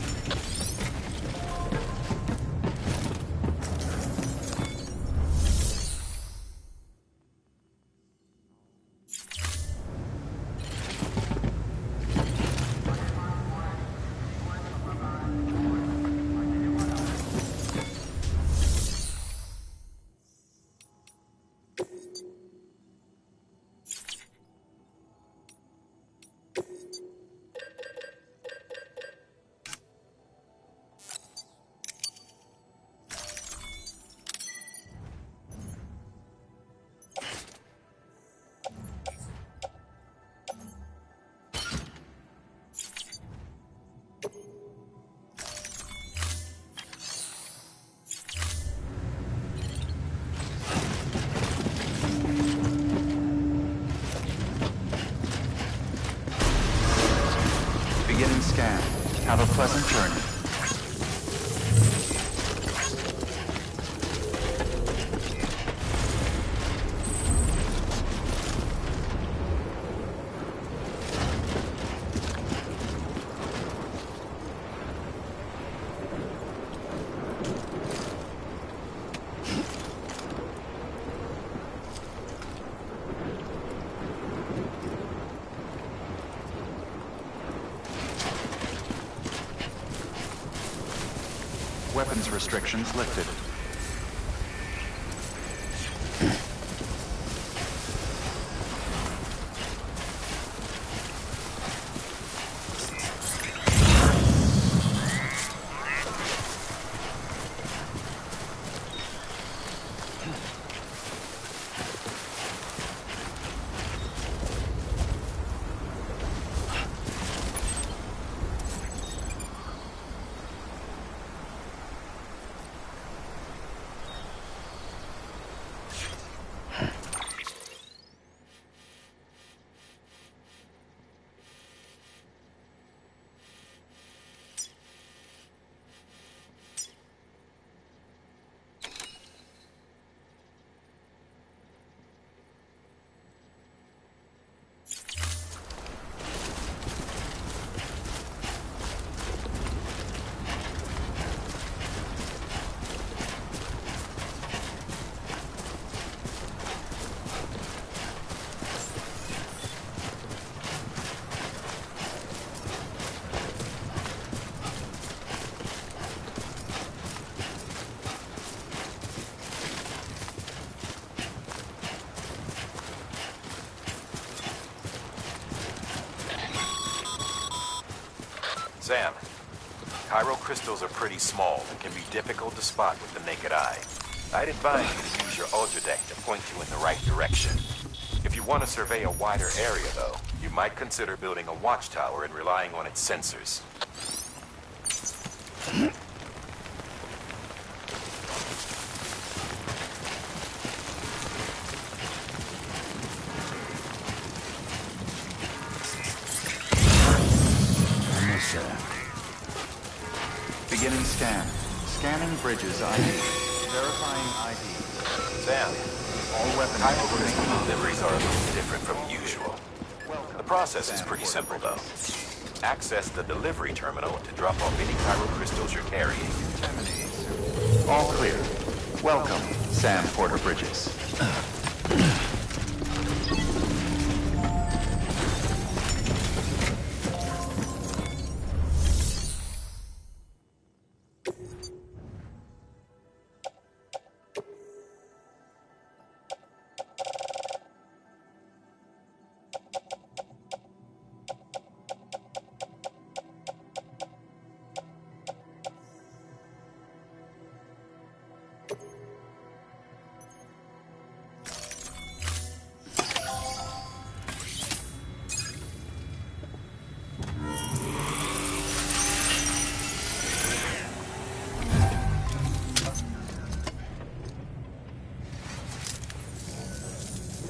Beginning scan. Have a pleasant journey. Weapons restrictions lifted. Sam, chiral crystals are pretty small and can be difficult to spot with the naked eye. I'd advise you to use your Ultra Deck to point you in the right direction. If you want to survey a wider area, though, you might consider building a watchtower and relying on its sensors. Almost there. Beginning scan. Scanning bridges ID. Verifying ID. Sam, All weapons chiral remain crystal on. deliveries are a little different from usual. The process is pretty simple, though. Access the delivery terminal to drop off any chiral crystals you're carrying. All clear. Welcome, Sam Porter Bridges.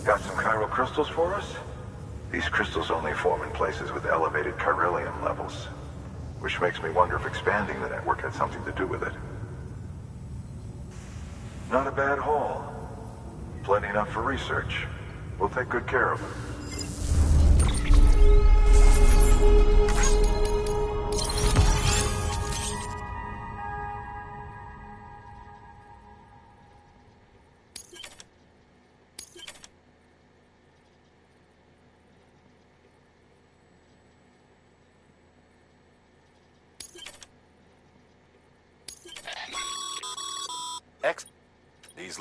Got some chiral crystals for us? These crystals only form in places with elevated chiralium levels, which makes me wonder if expanding the network had something to do with it. Not a bad haul. Plenty enough for research. We'll take good care of it. These.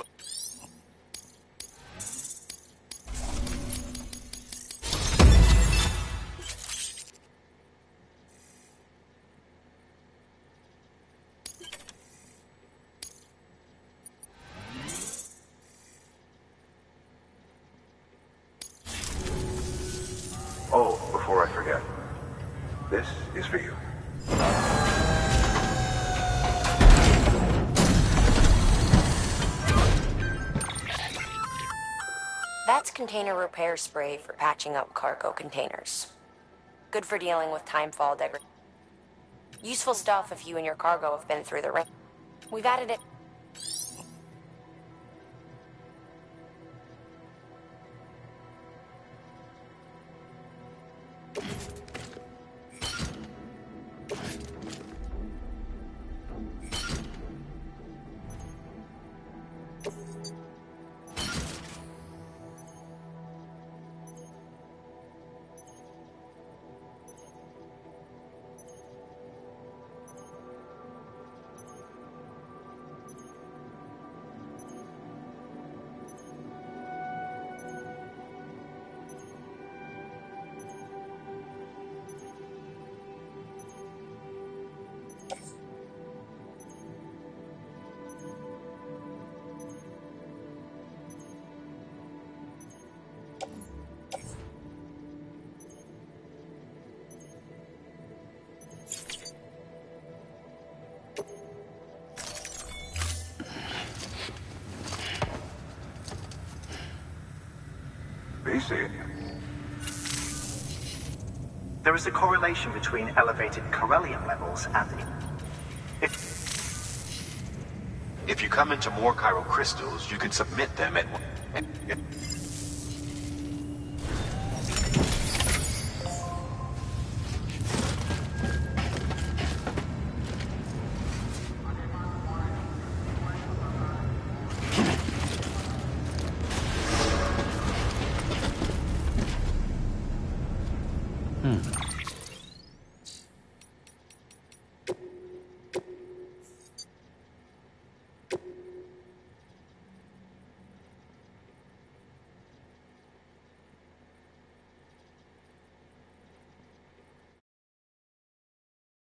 Oh, before I forget, this is for you. That's container repair spray for patching up cargo containers. Good for dealing with timefall degradation. Useful stuff if you and your cargo have been through the ring. We've added it. BC. There is a correlation between elevated chiralium levels and... If you come into more chiral crystals, you can submit them at...